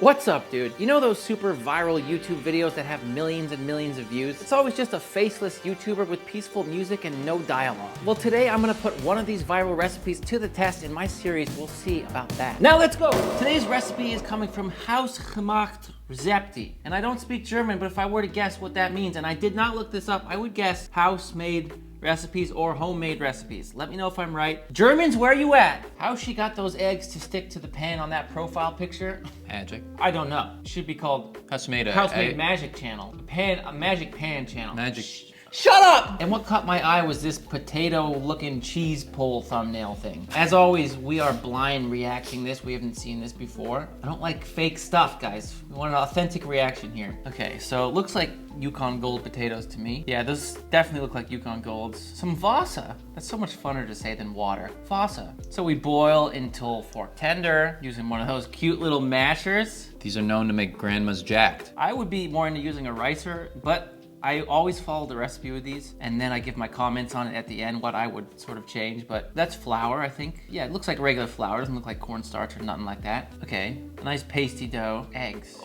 What's up, dude? You know those super viral YouTube videos that have millions and millions of views? It's always just a faceless YouTuber with peaceful music and no dialogue. Well, today I'm gonna put one of these viral recipes to the test in my series. We'll see about that. Now let's go! Today's recipe is coming from Hausgemacht Rezepte. And I don't speak German, but if I were to guess what that means, and I did not look this up, I would guess house-made recipes or homemade recipes. Let me know if I'm right. Germans, where you at? How she got those eggs to stick to the pan on that profile picture? Magic. I don't know. It should be called House-made Magic Channel. A magic pan channel. Magic. Shut up! And what caught my eye was this potato-looking cheese pull thumbnail thing. As always, we are blind reacting this. We haven't seen this before. I don't like fake stuff, guys. We want an authentic reaction here. Okay, so it looks like Yukon Gold potatoes to me. Yeah, those definitely look like Yukon Golds. Some Vasa. That's so much funner to say than water. Vasa. So we boil until fork tender using one of those cute little mashers. These are known to make grandmas jacked. I would be more into using a ricer, but I always follow the recipe with these, and then I give my comments on it at the end, what I would sort of change, but that's flour, I think. Yeah, it looks like regular flour. It doesn't look like cornstarch or nothing like that. Okay, a nice pasty dough. Eggs.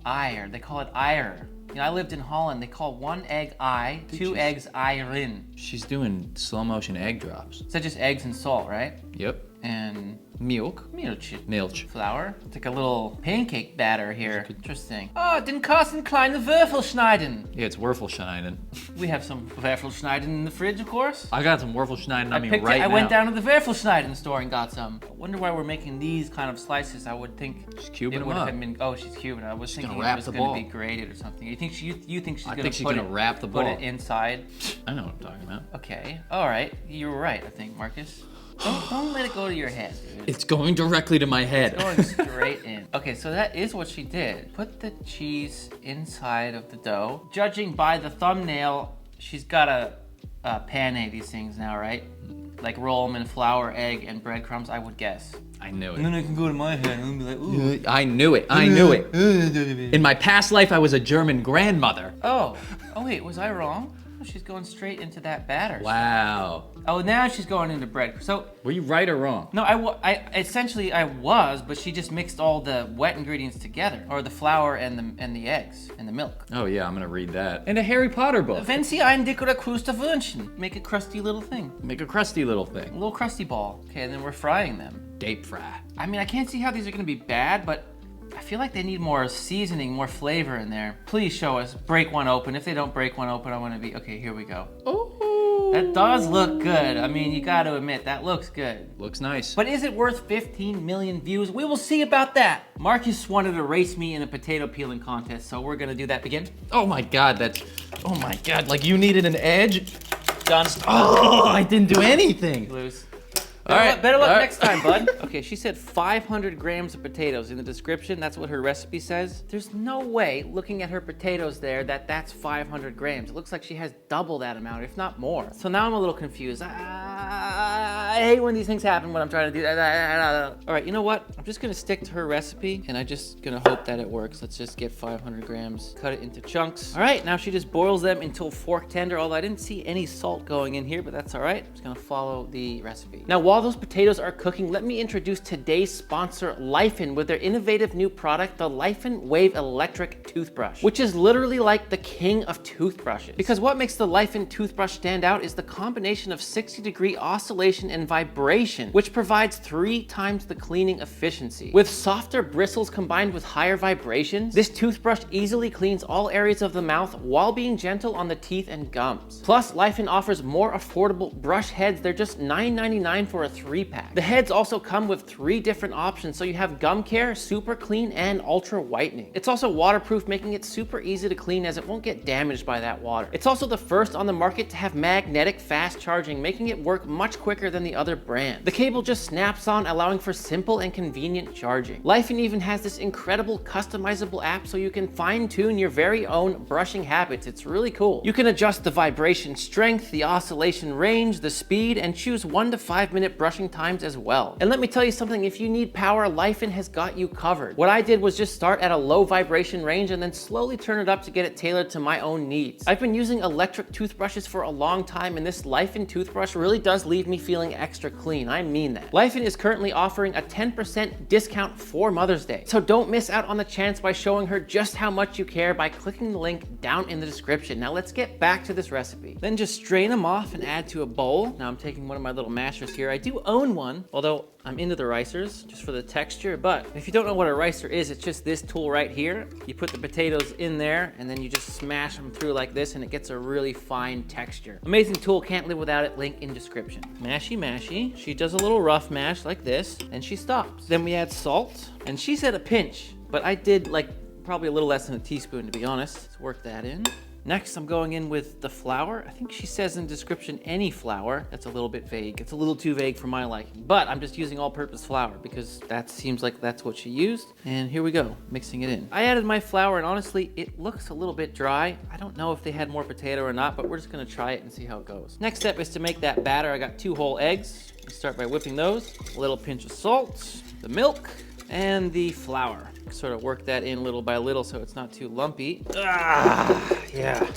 Eier, they call it eier. You know, I lived in Holland. They call one egg ei, two eggs eieren. She's doing slow motion egg drops. Is that just eggs and salt, right? Yep. And Milk. Milch. Flour. It's like a little pancake batter here. Interesting. Oh, den Carsten kleine Würfel schneiden. Yeah, it's Würfelschneiden. We have some Würfelschneiden in the fridge, of course. I got some Würfelschneiden on me right I now. went down to the Würfelschneiden store and got some. I wonder why we're making these kind of slices. I would think she's cubing it would have been. Oh, she's cubing. I was thinking it was going to be grated or something. You think she's going to wrap the ball. Put it inside? I know what I'm talking about. Okay. All right. You're right. I think, Marcus. Don't let it go to your head, dude. It's going directly to my head. It's going straight in. Okay, so that is what she did. Put the cheese inside of the dough. Judging by the thumbnail, she's got a pan these things now, right? Like roll them in flour, egg, and breadcrumbs, I would guess. I knew it. And then I can go to my head and be like, ooh. I knew it. In my past life, I was a German grandmother. Oh wait, was I wrong? Oh, she's going straight into that batter. Wow. Oh, now she's going into bread. So were you right or wrong? No, I essentially I was, but she just mixed all the wet ingredients together, or the flour and the eggs and the milk. Oh yeah, I'm gonna read that. And a Harry Potter book. Wenn Sie ein dicker Kruste wünschen, make a crusty little thing. Make a crusty little thing. A little crusty ball. Okay, and then we're frying them. Deep fry. I mean, I can't see how these are gonna be bad, but I feel like they need more seasoning, more flavor in there. Please show us. Break one open. If they don't break one open, I want to be... Okay, here we go. Ooh. That does look good. I mean, you got to admit, that looks good. Looks nice. But is it worth 15 million views? We will see about that. Marcus wanted to race me in a potato peeling contest, so we're going to do that. Begin. Oh my God, oh my God, like you needed an edge? Done. Oh, I didn't do anything. Lose. Better luck next time, bud. Okay, she said 500 grams of potatoes in the description. That's what her recipe says. There's no way, looking at her potatoes there, that's 500 grams. It looks like she has double that amount, if not more. So now I'm a little confused. I hate when these things happen when I'm trying to do that. All right, you know what? I'm just gonna stick to her recipe, and I'm just gonna hope that it works. Let's just get 500 grams, cut it into chunks. All right, now she just boils them until fork tender, although I didn't see any salt going in here, but that's all right. I'm just gonna follow the recipe. Now, while those potatoes are cooking, let me introduce today's sponsor, Lifen, with their innovative new product, the Lifen Wave Electric Toothbrush, which is literally like the king of toothbrushes. Because what makes the Lifen toothbrush stand out is the combination of 60-degree oscillation and vibration, which provides 3 times the cleaning efficiency. With softer bristles combined with higher vibrations, this toothbrush easily cleans all areas of the mouth while being gentle on the teeth and gums. Plus, Lifen offers more affordable brush heads. They're just $9.99 for a 3-pack. The heads also come with 3 different options, so you have gum care, super clean, and ultra whitening. It's also waterproof, making it super easy to clean as it won't get damaged by that water. It's also the first on the market to have magnetic fast charging, making it work much quicker than the other brands. The cable just snaps on, allowing for simple and convenient charging. Lifen even has this incredible customizable app so you can fine-tune your very own brushing habits. It's really cool. You can adjust the vibration strength, the oscillation range, the speed, and choose 1 to 5 minute brushing times as well. And let me tell you something, if you need power, Lifen has got you covered. What I did was just start at a low vibration range and then slowly turn it up to get it tailored to my own needs. I've been using electric toothbrushes for a long time, and this Lifen toothbrush really does leave me feeling extra clean. I mean that. Lifen is currently offering a 10% discount for Mother's Day. So don't miss out on the chance by showing her just how much you care by clicking the link down in the description. Now let's get back to this recipe. Then just strain them off and add to a bowl. Now I'm taking one of my little mashers here. I do own one, although I'm into the ricers just for the texture. But if you don't know what a ricer is, it's just this tool right here. You put the potatoes in there and then you just smash them through like this and it gets a really fine texture. Amazing tool, can't live without it, link in description. Mashy, mashy. She does a little rough mash like this and she stops. Then we add salt and she said a pinch, but I did like probably a little less than a teaspoon to be honest. Let's work that in. Next, I'm going in with the flour. I think she says in the description any flour. That's a little bit vague. It's a little too vague for my liking, but I'm just using all-purpose flour because that seems like that's what she used. And here we go, mixing it in. I added my flour and honestly, it looks a little bit dry. I don't know if they had more potato or not, but we're just gonna try it and see how it goes. Next step is to make that batter. I got 2 whole eggs. We start by whipping those. A little pinch of salt, the milk, and the flour. Sort of work that in little by little so it's not too lumpy. Yeah.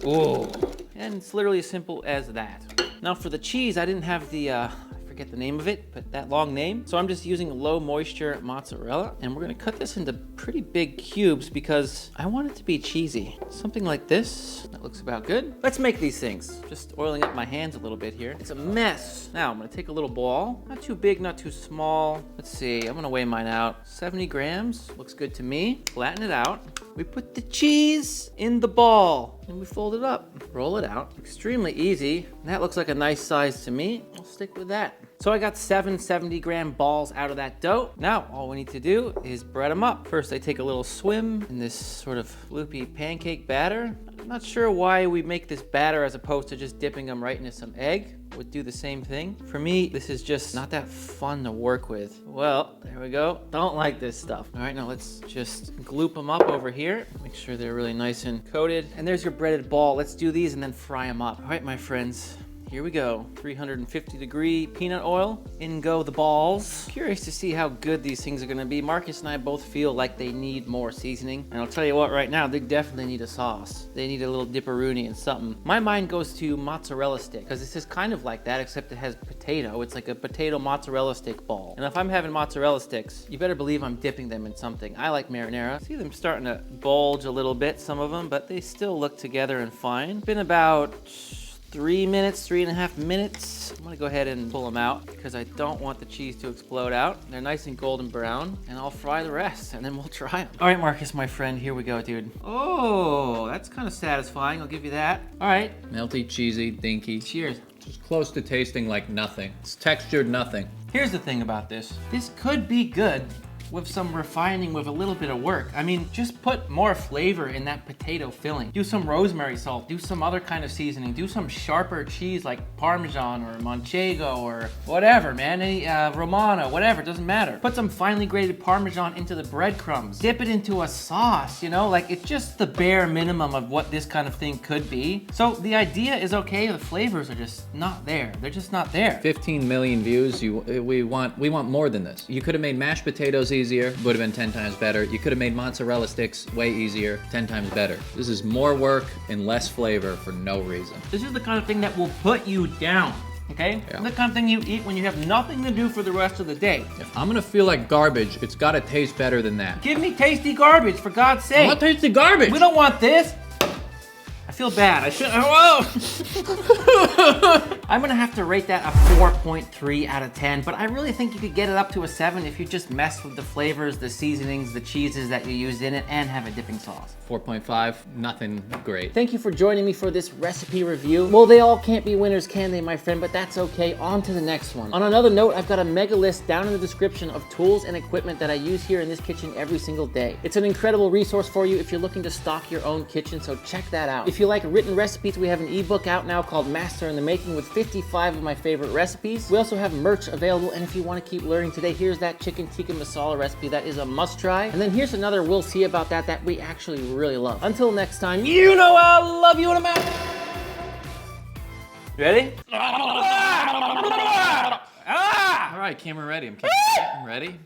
Ooh. And it's literally as simple as that. Now for the cheese, I didn't have the, I forget the name of it, but that long name. So I'm just using low moisture mozzarella, and we're gonna cut this into pretty big cubes because I want it to be cheesy. Something like this, that looks about good. Let's make these things. Just oiling up my hands a little bit here. It's a mess. Now I'm gonna take a little ball, not too big, not too small. Let's see, I'm gonna weigh mine out. 70 grams, looks good to me. Flatten it out. We put the cheese in the ball and we fold it up, roll it out. Extremely easy. That looks like a nice size to me. I'll stick with that. So I got 7 70-gram balls out of that dough. Now all we need to do is bread them up. First I take a little swim in this sort of loopy pancake batter. I'm not sure why we make this batter as opposed to just dipping them right into some egg. Would do the same thing. For me, this is just not that fun to work with. Well, there we go. Don't like this stuff. All right, now let's just gloop them up over here. Make sure they're really nice and coated. And there's your breaded ball. Let's do these and then fry them up. All right, my friends. Here we go, 350-degree peanut oil. In go the balls. Curious to see how good these things are gonna be. Marcus and I both feel like they need more seasoning. And I'll tell you what, right now, they definitely need a sauce. They need a little dipperoonie and something. My mind goes to mozzarella stick, because this is kind of like that, except it has potato. It's like a potato mozzarella stick ball. And if I'm having mozzarella sticks, you better believe I'm dipping them in something. I like marinara. See them starting to bulge a little bit, some of them, but they still look together and fine. Been about 3.5 minutes. I'm gonna go ahead and pull them out because I don't want the cheese to explode out. They're nice and golden brown, and I'll fry the rest and then we'll try them. All right, Marcus, my friend, here we go, dude. Oh, that's kind of satisfying. I'll give you that. All right. Melty, cheesy, dinky. Cheers. It's close to tasting like nothing. It's textured nothing. Here's the thing about this. This could be good with some refining, with a little bit of work. I mean, just put more flavor in that potato filling. Do some rosemary salt, do some other kind of seasoning, do some sharper cheese like Parmesan or Manchego or whatever, man, any Romano, whatever, doesn't matter. Put some finely grated Parmesan into the breadcrumbs. Dip it into a sauce, you know, like it's just the bare minimum of what this kind of thing could be. So the idea is okay, the flavors are just not there. They're just not there. 15 million views, we want more than this. You could have made mashed potatoes easier, would have been 10 times better. You could have made mozzarella sticks way easier, 10 times better. This is more work and less flavor for no reason. This is the kind of thing that will put you down, okay? Yeah. The kind of thing you eat when you have nothing to do for the rest of the day. If I'm gonna feel like garbage, it's gotta taste better than that. Give me tasty garbage, for God's sake. I want tasty garbage. We don't want this. I feel bad. I should. Whoa! I'm gonna have to rate that a 4.3 out of 10, but I really think you could get it up to a 7 if you just mess with the flavors, the seasonings, the cheeses that you used in it, and have a dipping sauce. 4.5, nothing great. Thank you for joining me for this recipe review. Well, they all can't be winners, can they, my friend? But that's okay. On to the next one. On another note, I've got a mega list down in the description of tools and equipment that I use here in this kitchen every single day. It's an incredible resource for you if you're looking to stock your own kitchen, so check that out. If you like written recipes, we have an ebook out now called Master in the Making with 55 of my favorite recipes. We also have merch available, and if you want to keep learning today, here's that chicken tikka masala recipe that is a must try. And then here's another we'll see about that we actually really love. Until next time, you know I love you and I'm out. You ready? All right, camera ready. I'm ready.